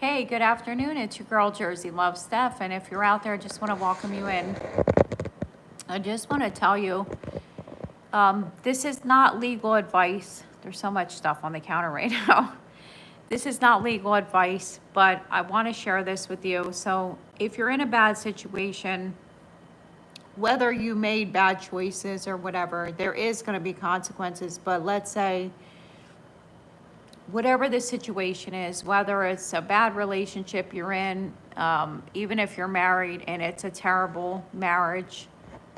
Hey, good afternoon. It's your girl, Jersey Love Steph. And if you're out there, I just want to welcome you in. I just want to tell you this is not legal advice. There's so much stuff on the counter right now. This is not legal advice, but I want to share this with you. So, if you're in a bad situation, whether you made bad choices or whatever, there is going to be consequences. But let's say, whatever the situation is, whether it's a bad relationship you're in, even if you're married and it's a terrible marriage,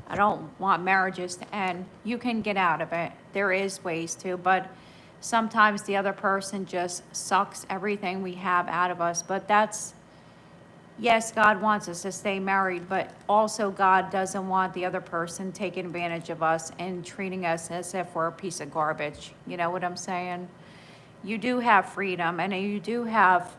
I don't want marriages to end. You can get out of it. There is ways to, but sometimes the other person just sucks everything we have out of us. But that's, yes, God wants us to stay married, but also God doesn't want the other person taking advantage of us and treating us as if we're a piece of garbage. You know what I'm saying? You do have freedom, and you do have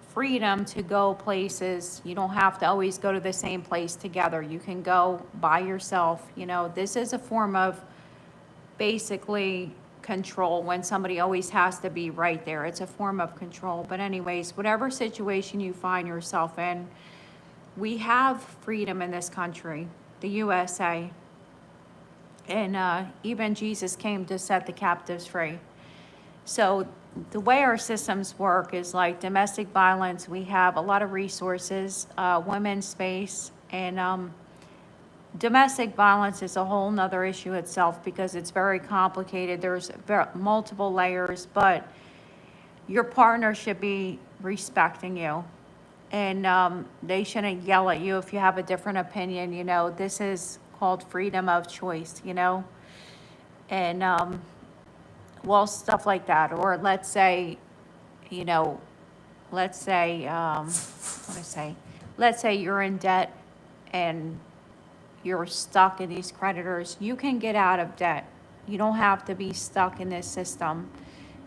freedom to go places. You don't have to always go to the same place together. You can go by yourself. You know, this is a form of basically control when somebody always has to be right there. It's a form of control. But anyways, whatever situation you find yourself in, we have freedom in this country, the USA. And even Jesus came to set the captives free. So the way our systems work is like domestic violence. We have a lot of resources, women's space, and domestic violence is a whole nother issue itself because it's very complicated. There's multiple layers, but your partner should be respecting you. And they shouldn't yell at you if you have a different opinion. You know, this is called freedom of choice, you know? And well, stuff like that. Or let's say, you know, let's say, let's say you're in debt and you're stuck in these creditors. You can get out of debt. You don't have to be stuck in this system,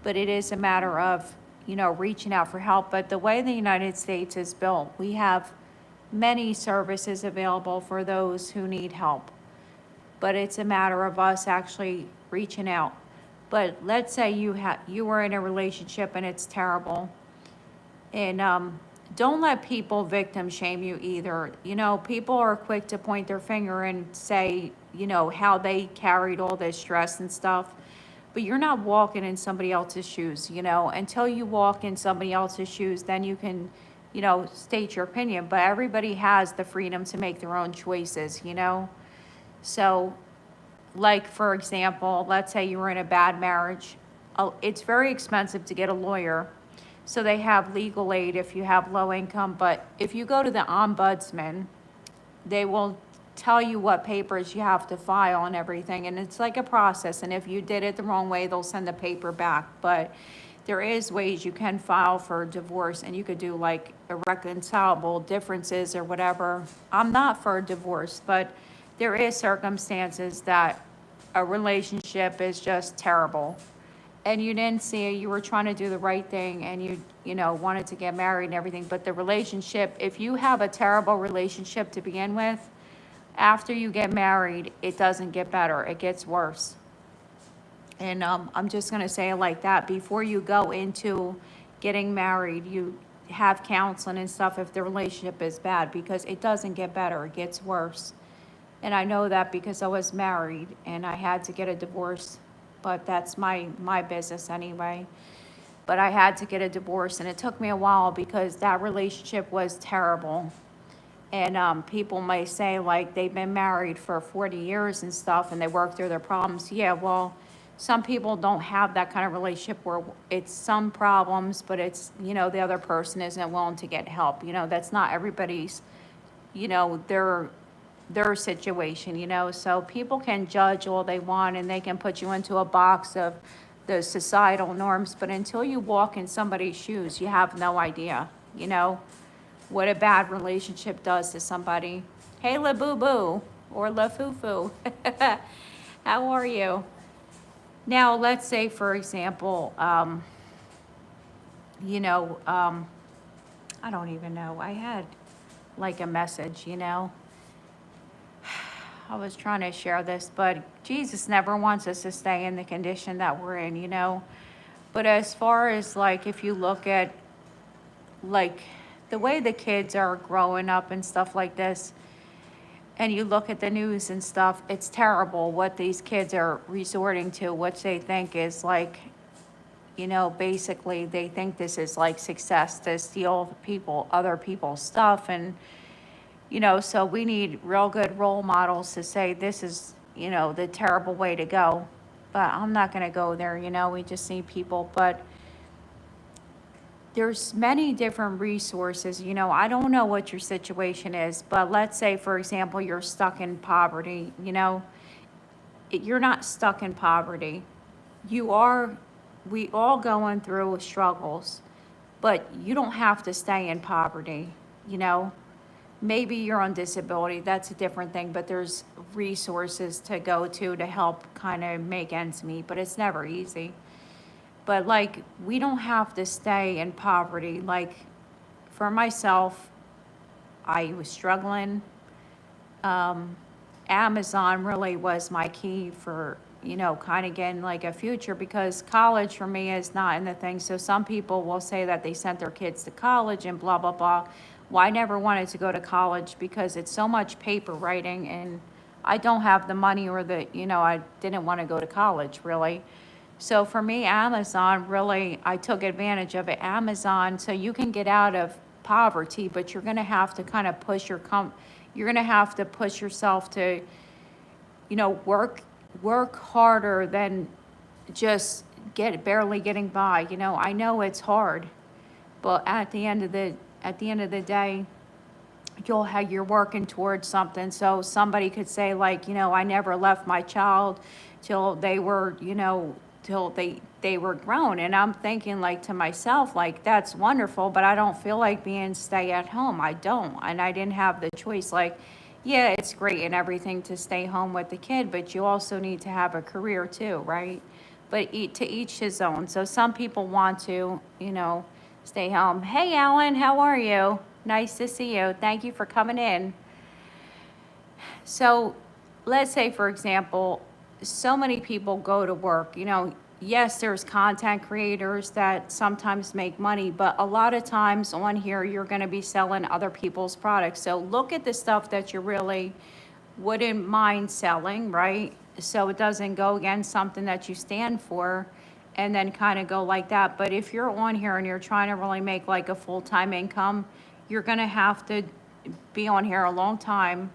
but it is a matter of, you know, reaching out for help. But the way the United States is built, we have many services available for those who need help, but it's a matter of us actually reaching out. But let's say you were in a relationship and it's terrible, and don't let people victim shame you either. You know, people are quick to point their finger and say, you know, how they carried all this stress and stuff, but you're not walking in somebody else's shoes. You know, until you walk in somebody else's shoes, then you can, you know, state your opinion. But everybody has the freedom to make their own choices. You know, so. Like, for example, let's say you were in a bad marriage. It's very expensive to get a lawyer. So they have legal aid if you have low income. But if you go to the ombudsman, they will tell you what papers you have to file and everything. And it's like a process. And if you did it the wrong way, they'll send the paper back. But there is ways you can file for divorce, and you could do like irreconcilable differences or whatever. I'm not for a divorce, but there is circumstances that a relationship is just terrible and you didn't see it. You were trying to do the right thing and you know, wanted to get married and everything. But the relationship, if you have a terrible relationship to begin with, after you get married, it doesn't get better. It gets worse. And I'm just going to say it like that. Before you go into getting married, you have counseling and stuff if the relationship is bad, because it doesn't get better. It gets worse. And I know that because I was married and I had to get a divorce, but that's my business anyway. But I had to get a divorce, and it took me a while because that relationship was terrible. And people may say like they've been married for 40 years and stuff and they work through their problems. Yeah, well, some people don't have that kind of relationship where it's some problems, but it's, you know, the other person isn't willing to get help. You know, that's not everybody's, you know, their situation, you know. So people can judge all they want and they can put you into a box of the societal norms, but until you walk in somebody's shoes, you have no idea, you know, what a bad relationship does to somebody. Hey, La Boo Boo, or La Foo Foo. How are you? Now, let's say, for example, you know, I don't even know. I had like a message, you know. I was trying to share this, but Jesus never wants us to stay in the condition that we're in, you know. But as far as like, if you look at like, the way the kids are growing up and stuff like this, and you look at the news and stuff, it's terrible what these kids are resorting to, what they think is like, basically they think this is like success, to steal other people's stuff. And, so we need real good role models to say this is, the terrible way to go. But I'm not gonna go there, we just need people. But there's many different resources. I don't know what your situation is, but let's say, for example, you're stuck in poverty. You're not stuck in poverty. We all going through struggles, but you don't have to stay in poverty. Maybe you're on disability, that's a different thing, but there's resources to go to help kind of make ends meet, but it's never easy. But like, we don't have to stay in poverty. Like, for myself, I was struggling. Amazon really was my key for, kind of getting like a future, because college for me is not in the thing. So some people will say that they sent their kids to college and blah, blah, blah. Well, I never wanted to go to college because it's so much paper writing, and I don't have the money or I didn't want to go to college really. So for me, Amazon, really, I took advantage of it. Amazon, so you can get out of poverty, but you're gonna have to kind of you're gonna have to push yourself to, work harder than just barely getting by. I know it's hard, but at the end of the day, you're working towards something. So somebody could say like, I never left my child till they were, till they were grown. And I'm thinking like to myself, like, that's wonderful, but I don't feel like being stay at home. I don't. And I didn't have the choice. Like, yeah, it's great and everything to stay home with the kid, but you also need to have a career too, right? But to each his own. So some people want to, stay home. Hey, Alan, how are you? Nice to see you. Thank you for coming in. So let's say, for example, so many people go to work. Yes, there's content creators that sometimes make money, but a lot of times on here, you're going to be selling other people's products. So look at the stuff that you really wouldn't mind selling, right? So it doesn't go against something that you stand for, and then kind of go like that. But if you're on here and you're trying to really make like a full-time income, you're going to have to be on here a long time.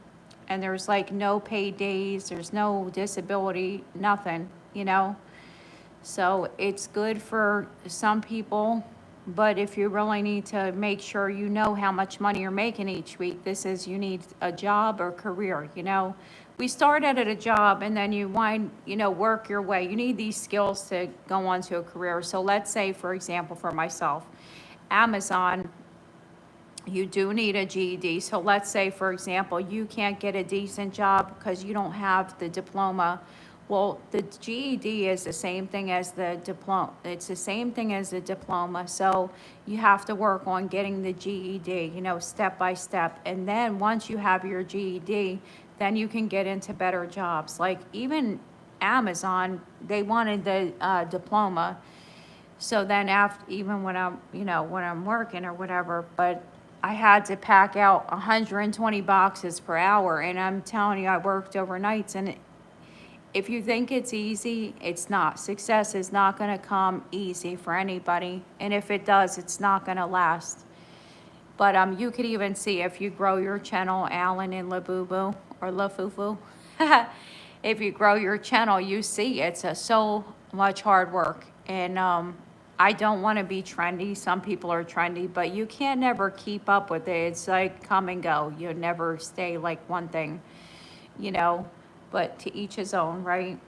And there's like no paid days, there's no disability, nothing, So it's good for some people, but if you really need to make sure you know how much money you're making each week, you need a job or career, We started at a job and then you work your way. You need these skills to go on to a career. So let's say, for example, for myself, Amazon, you do need a GED. So let's say, for example, you can't get a decent job because you don't have the diploma. Well, the GED is the same thing as the diploma. It's the same thing as the diploma. So you have to work on getting the GED, step by step. And then once you have your GED, then you can get into better jobs. Like even Amazon, they wanted the diploma. So then even when I'm working or whatever, but I had to pack out 120 boxes per hour. And I'm telling you, I worked overnights. And if you think it's easy, it's not. Success is not going to come easy for anybody. And if it does, it's not going to last. But you could even see if you grow your channel, Alan and Labubu or LaFufu. If you grow your channel, you see it's so much hard work. And I don't want to be trendy. Some people are trendy, but you can't never keep up with it. It's like come and go. You never stay like one thing, but to each his own, right?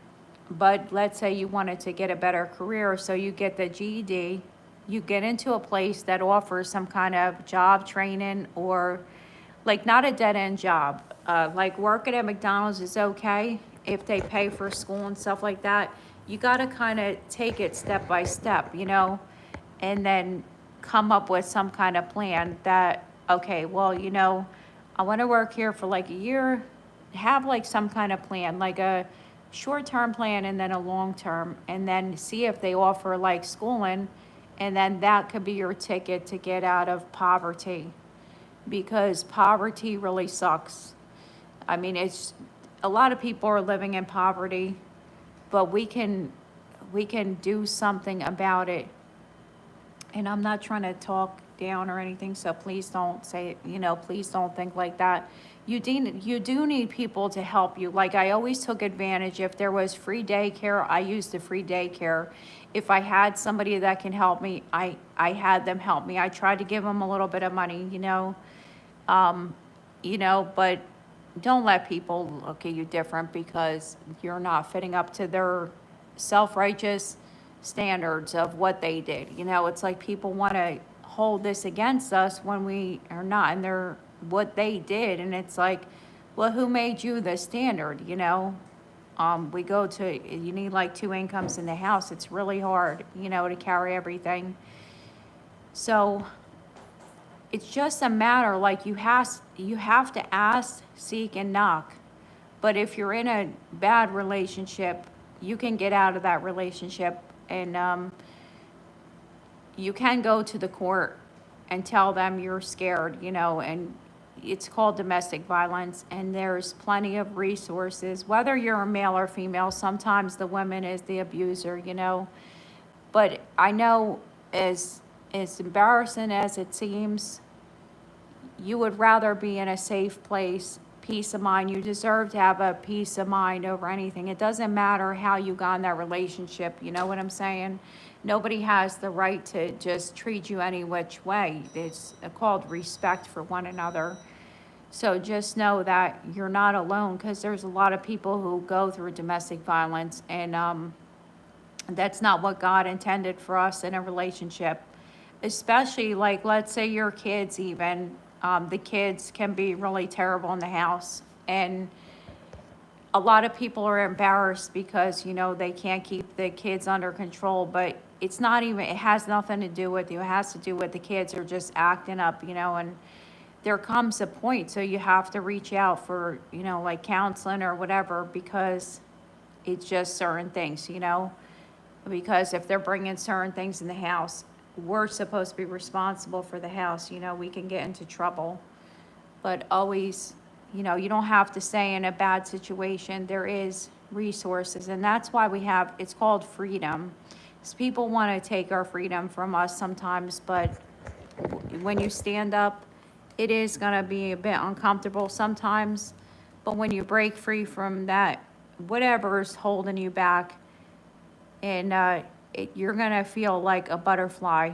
But let's say you wanted to get a better career, so you get the GED, you get into a place that offers some kind of job training, or like not a dead-end job. Like working at McDonald's is okay if they pay for school and stuff like that. You got to kind of take it step by step, and then come up with some kind of plan that, okay, well, I want to work here for like a year, have like some kind of plan, like a short-term plan and then a long-term, and then see if they offer like schooling, And then that could be your ticket to get out of poverty, because poverty really sucks. I mean, a lot of people are living in poverty, but we can do something about it. And I'm not trying to talk down or anything, so please don't say, please don't think like that. You do need people to help you. Like, I always took advantage. If there was free daycare, I used the free daycare. If I had somebody that can help me, I had them help me. I tried to give them a little bit of money, but don't let people look at you different because you're not fitting up to their self-righteous standards of what they did. It's like people want to hold this against us when we are not, and they're what they did. And it's like, well, who made you the standard? We go to, you need like 2 incomes in the house. It's really hard, to carry everything. So it's just a matter, like, you have to ask, seek, and knock. But if you're in a bad relationship, you can get out of that relationship, and you can go to the court and tell them you're scared, and it's called domestic violence, and there's plenty of resources, whether you're a male or female. Sometimes the woman is the abuser, But I know, as embarrassing as it seems, you would rather be in a safe place, peace of mind. You deserve to have a peace of mind over anything. It doesn't matter how you got in that relationship, you know what I'm saying? Nobody has the right to just treat you any which way. It's called respect for one another. So just know that you're not alone, because there's a lot of people who go through domestic violence, and that's not what God intended for us in a relationship. Especially, like, let's say your kids even, the kids can be really terrible in the house, and a lot of people are embarrassed because, they can't keep the kids under control, but it's not even, it has nothing to do with you. It has to do with the kids are just acting up, and there comes a point, so you have to reach out for, like counseling or whatever, because it's just certain things, because if they're bringing certain things in the house, we're supposed to be responsible for the house, we can get into trouble. But always, you don't have to stay in a bad situation. There is resources, and that's why it's called freedom. Because people want to take our freedom from us sometimes, but when you stand up, it is going to be a bit uncomfortable sometimes. But when you break free from that, whatever's holding you back, and you're going to feel like a butterfly,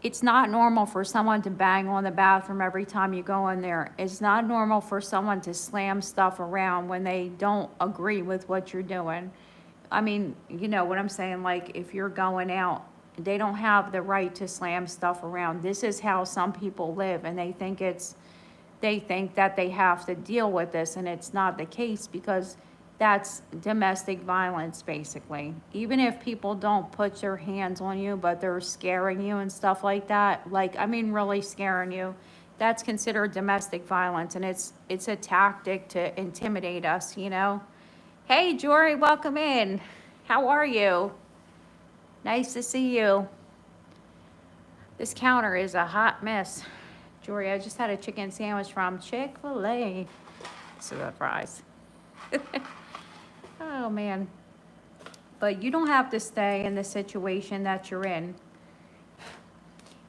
It's not normal for someone to bang on the bathroom every time you go in there. It's not normal for someone to slam stuff around when they don't agree with what you're doing. I mean, you know what I'm saying? Like, if you're going out, they don't have the right to slam stuff around. This is how some people live, and they think that they have to deal with this, and it's not the case, because that's domestic violence, basically. Even if people don't put their hands on you, but they're scaring you and stuff like that, really scaring you, that's considered domestic violence, and it's a tactic to intimidate us, Hey, Jory, welcome in. How are you? Nice to see you. This counter is a hot mess. Jory, I just had a chicken sandwich from Chick-fil-A. Surprise. Oh, man. But you don't have to stay in the situation that you're in.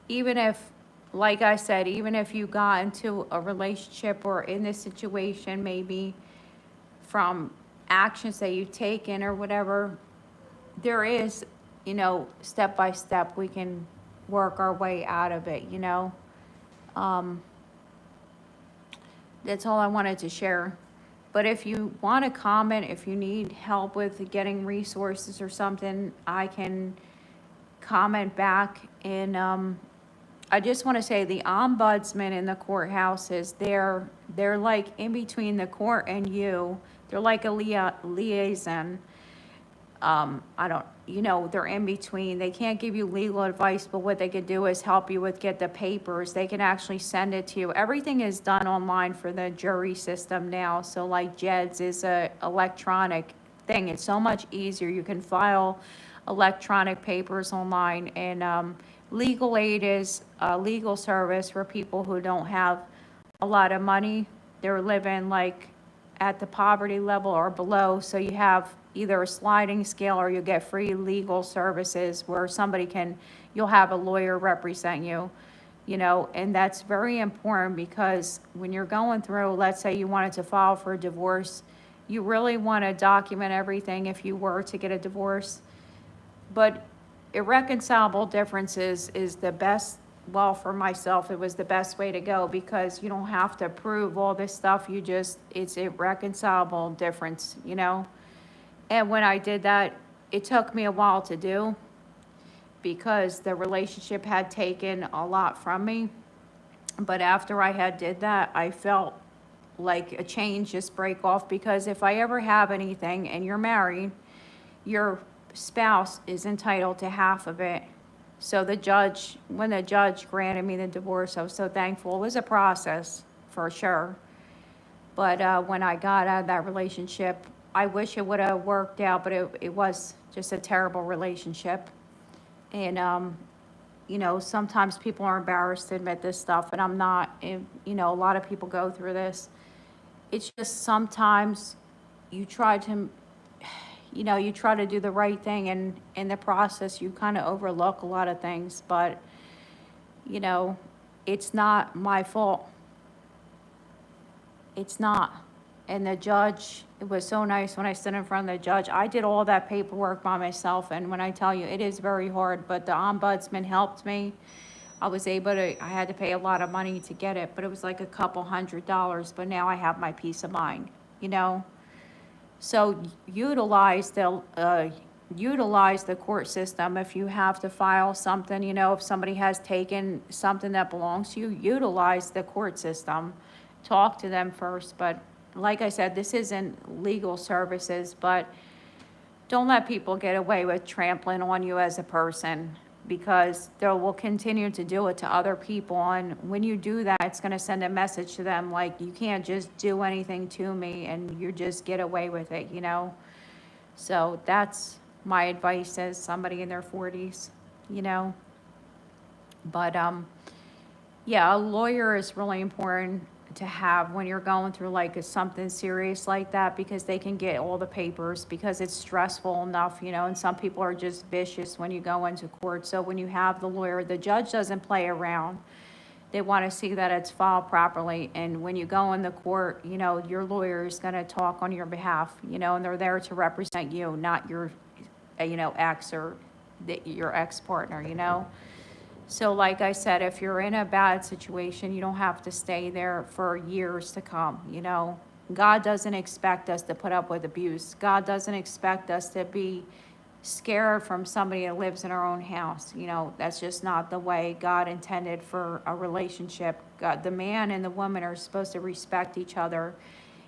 Even if, like I said, even if you got into a relationship or in this situation, maybe from actions that you've taken or whatever, there is, step by step, we can work our way out of it, That's all I wanted to share. But if you want to comment, if you need help with getting resources or something, I can comment back. And I just want to say the ombudsman in the courthouses, they're like in between the court and you. They're like a liaison. They're in between. They can't give you legal advice, but what they could do is help you get the papers. They can actually send it to you. Everything is done online for the jury system now. So like JEDS is a electronic thing. It's so much easier. You can file electronic papers online. And legal aid is a legal service for people who don't have a lot of money. They're living like at the poverty level or below, so you have either a sliding scale or you get free legal services where you'll have a lawyer represent you, and that's very important because when you're going through, let's say you wanted to file for a divorce, you really want to document everything if you were to get a divorce. But irreconcilable differences is the best, well, for myself, it was the best way to go because you don't have to prove all this stuff. It's irreconcilable difference, And when I did that, it took me a while to do because the relationship had taken a lot from me. But after I had did that, I felt like a change just break off because if I ever have anything and you're married, your spouse is entitled to half of it. So when the judge granted me the divorce, I was so thankful. It was a process for sure. But when I got out of that relationship, I wish it would have worked out, but it was just a terrible relationship. And, sometimes people are embarrassed to admit this stuff, and I'm not. And, a lot of people go through this. It's just sometimes you try to do the right thing, and in the process, you kind of overlook a lot of things, but, it's not my fault. It's not. And the judge, it was so nice when I stood in front of the judge. I did all that paperwork by myself, and when I tell you, it is very hard, but the ombudsman helped me. I had to pay a lot of money to get it, but it was like a couple $100, but now I have my peace of mind, So utilize the court system. If you have to file something, if somebody has taken something that belongs to you, utilize the court system. Talk to them first. But like I said, this isn't legal services, but don't let people get away with trampling on you as a person because they will continue to do it to other people. And when you do that, it's going to send a message to them like, you can't just do anything to me and you just get away with it, So that's my advice as somebody in their 40s, But, yeah, a lawyer is really important to have when you're going through something serious like that because they can get all the papers because it's stressful enough, and some people are just vicious when you go into court. So when you have the lawyer, the judge doesn't play around. They want to see that it's filed properly. And when you go in the court, your lawyer is going to talk on your behalf, and they're there to represent you, not your, ex or your ex-partner, So like I said, if you're in a bad situation, you don't have to stay there for years to come, God doesn't expect us to put up with abuse. God doesn't expect us to be scared from somebody that lives in our own house. That's just not the way God intended for a relationship. God, the man and the woman are supposed to respect each other.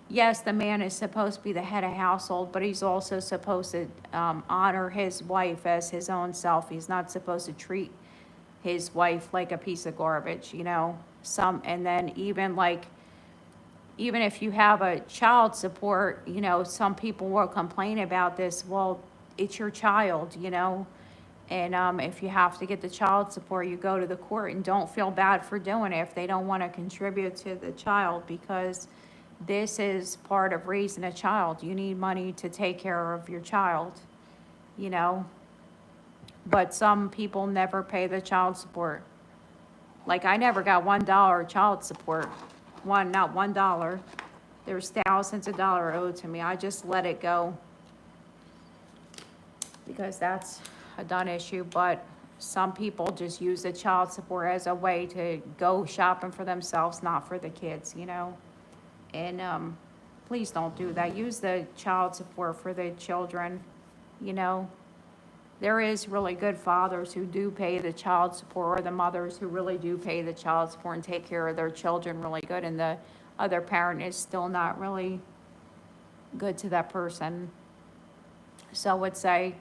Yes, the man is supposed to be the head of household, but he's also supposed to honor his wife as his own self. He's not supposed to treat his wife like a piece of garbage, and then even if you have a child support, some people will complain about this. Well, it's your child, and if you have to get the child support, you go to the court and don't feel bad for doing it if they don't want to contribute to the child because this is part of raising a child. You need money to take care of your child, But some people never pay the child support. Like I never got $1 child support. Not $1. There's thousands of dollars owed to me. I just let it go because that's a done issue. But some people just use the child support as a way to go shopping for themselves, not for the kids, And please don't do that. Use the child support for the children, There is really good fathers who do pay the child support, or the mothers who really do pay the child support and take care of their children really good, and the other parent is still not really good to that person. So I would say,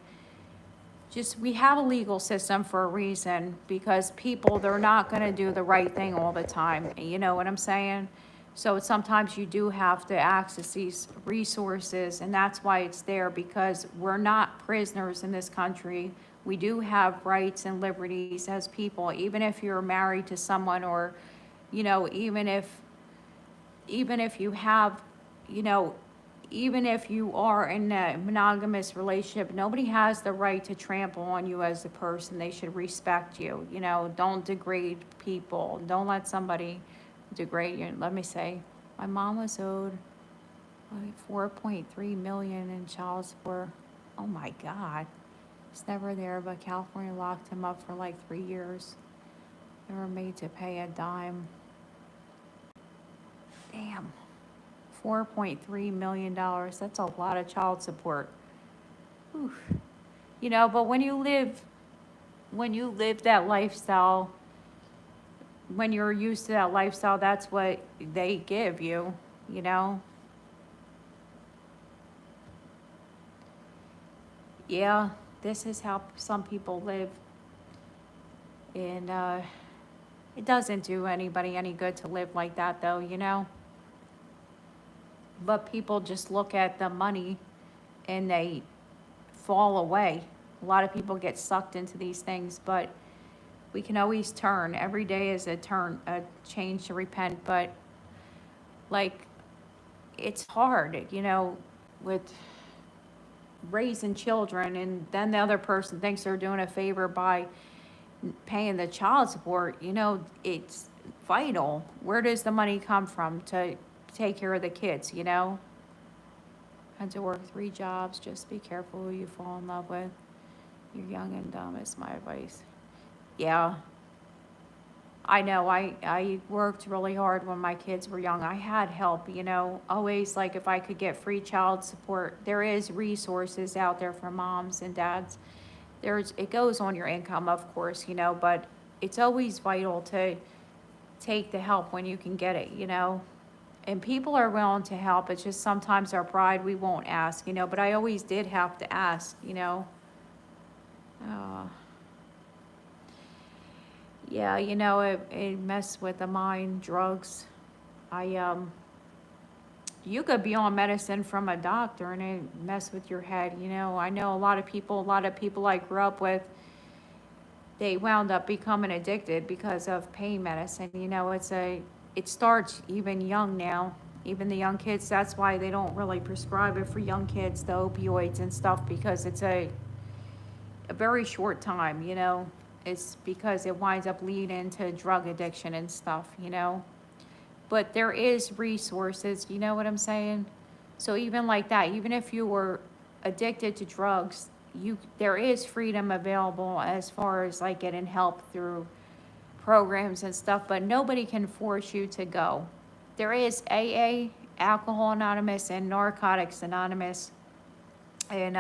we have a legal system for a reason because people, they're not going to do the right thing all the time. You know what I'm saying? So sometimes you do have to access these resources, and that's why it's there, because we're not prisoners in this country. We do have rights and liberties as people, even if you're married to someone, or, even if you have, you know, even if you are in a monogamous relationship, nobody has the right to trample on you as a person. They should respect you, don't degrade people. Don't let somebody degrade you. Let me say, my mom was owed like 4.3 million in child support. Oh my God. It's never there, but California locked him up for like 3 years. They were made to pay a dime. Damn. $4.3 million. That's a lot of child support. Whew. But when you live that lifestyle, when you're used to that lifestyle, that's what they give you, you know? Yeah, this is how some people live. And it doesn't do anybody any good to live like that, though. But people just look at the money and they fall away. A lot of people get sucked into these things, but we can always turn. Every day is a change to repent. But like, it's hard, with raising children, and then the other person thinks they're doing a favor by paying the child support. It's vital. Where does the money come from to take care of the kids? Had to work 3 jobs. Just be careful who you fall in love with. You're young and dumb is my advice. Yeah, I know. I worked really hard when my kids were young. I had help, always, like, if I could get free child support. There is resources out there for moms and dads. It goes on your income, of course, but it's always vital to take the help when you can get it, And people are willing to help. It's just sometimes our pride, we won't ask, but I always did have to ask, Yeah, it messes with the mind, drugs. You could be on medicine from a doctor and it mess with your head, I know a lot of people I grew up with, they wound up becoming addicted because of pain medicine. It starts even young now, even the young kids. That's why they don't really prescribe it for young kids, the opioids and stuff, because it's a very short time, It's because it winds up leading into drug addiction and stuff, But there is resources, you know what I'm saying? So even like that, even if you were addicted to drugs, there is freedom available as far as like getting help through programs and stuff, but nobody can force you to go. There is AA, Alcohol Anonymous, and Narcotics Anonymous. And,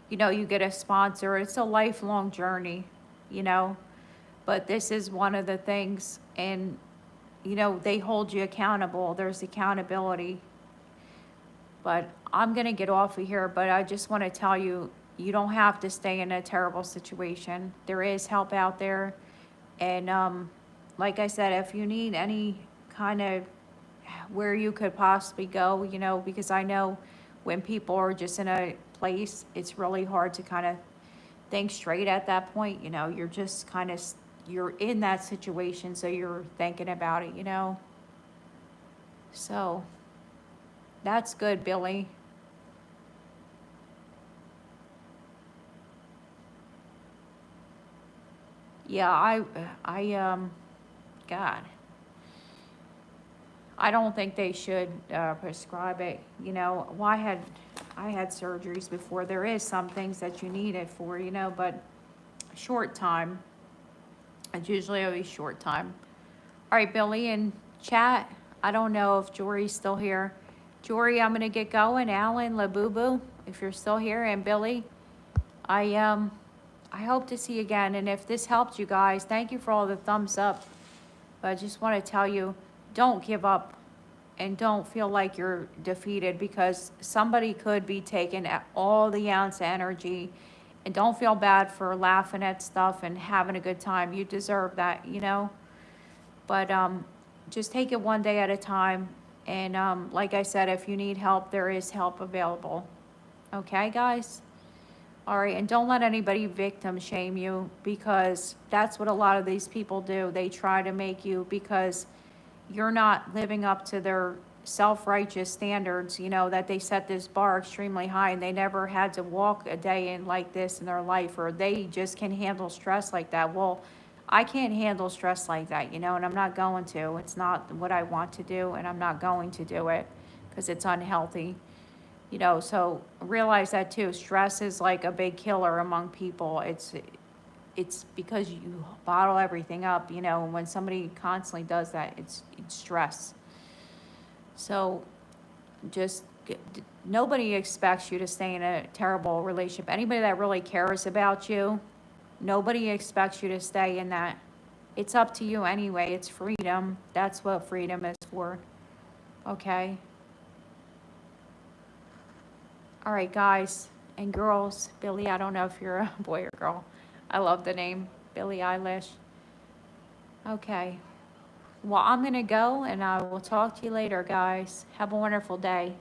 you get a sponsor. It's a lifelong journey, but this is one of the things. And, they hold you accountable. There's accountability. But I'm going to get off of here, but I just want to tell you, you don't have to stay in a terrible situation. There is help out there. And like I said, if you need any kind of where you could possibly go, because I know when people are just in a place, it's really hard to kind of think straight at that point. You're just kind of, you're in that situation, so you're thinking about it, So that's good, Billy. Yeah, God, I don't think they should prescribe it. Well, I had surgeries before. There is some things that you need it for, but short time. It's usually always short time. All right, Billy, in chat, I don't know if Jory's still here. Jory, I'm gonna get going. Alan, Labubu, if you're still here, and Billy, I hope to see you again. And if this helped you guys, thank you for all the thumbs up. But I just want to tell you, don't give up and don't feel like you're defeated, because somebody could be taking all the ounce of energy. And don't feel bad for laughing at stuff and having a good time. You deserve that, But just take it one day at a time. And, like I said, if you need help, there is help available. Okay, guys? All right, and don't let anybody victim shame you, because that's what a lot of these people do. They try to make you, because you're not living up to their self-righteous standards, you know, that they set this bar extremely high, and they never had to walk a day in like this in their life, or they just can handle stress like that. Well, I can't handle stress like that, you know, and I'm not going to. It's not what I want to do, and I'm not going to do it because it's unhealthy. You know, so realize that too. Stress is like a big killer among people. It's because you bottle everything up, you know, and when somebody constantly does that, it's stress. So just, nobody expects you to stay in a terrible relationship. Anybody that really cares about you, nobody expects you to stay in that. It's up to you anyway. It's freedom. That's what freedom is for. Okay? All right, guys and girls. Billie, I don't know if you're a boy or girl. I love the name, Billie Eilish. Okay. Well, I'm going to go, and I will talk to you later, guys. Have a wonderful day.